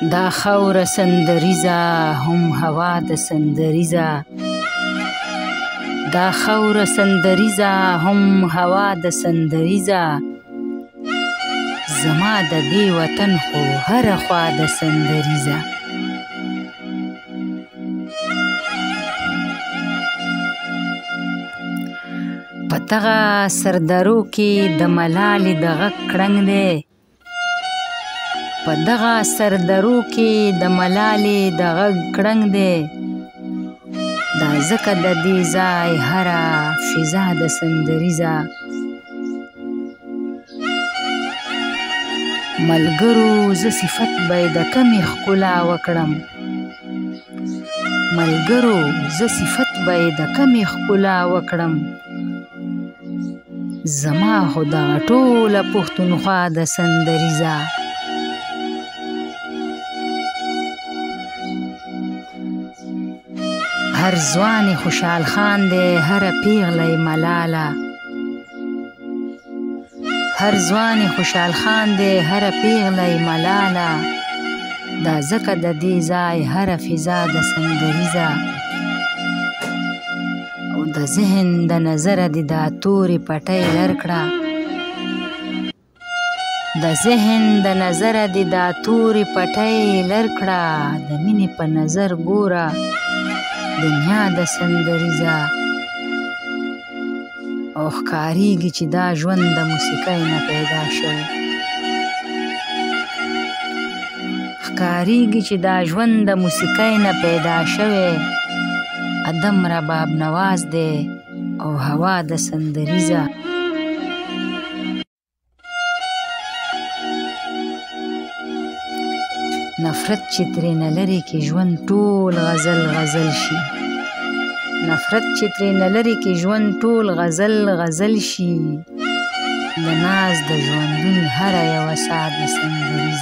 دا خاوره سندریزه هم هوا د سندریزه دا خاوره سندریزه هم هوا د سندریزه زما د دې وطن خو هره خوا د سندریزه په دغه سردرو کې د ملالې د غږ کړنګ دی په دغه سردرو کې د ملالې د غږ کړنګ دی دا ځکه د دې ځای هره فضا د سندریزه ملګرو زه صفت به یې د کمې ښکلا وکړم ملګرو زه صفت به یې د کمې ښکلا وکړم زما خو دغه ټوله پښتونخوا د سندریزه هر ځوان خوشحال خان دی هره پیغله یې ملاله هر ځوان خوشحال خان دی هره پیغله یې ملاله دا ځکه د دې ځای هره فضا د سندریزه او د ذهن د نظره دې دا تورې پټۍ لر کړه د ذهن د نظره دې دا تورې پټۍ لر کړه د مینې په نظر ګوره دنیا د سندریزه او ښکاریږي چې دا ژوند د موسیقۍ نه پیدا شوی ښکاریږي چې دا ژوند د موسیقۍ نه پیدا شوی ادم رباب نواز دی او هوا د سندریزه نفرت چې ترېنه لرې کې ژوند ټول غزل غزل شي نفرت چې ترېنه لرې کې ژوند ټول غزل غزل شي د ناز د ژوندون هره یوه ساه د سندریزه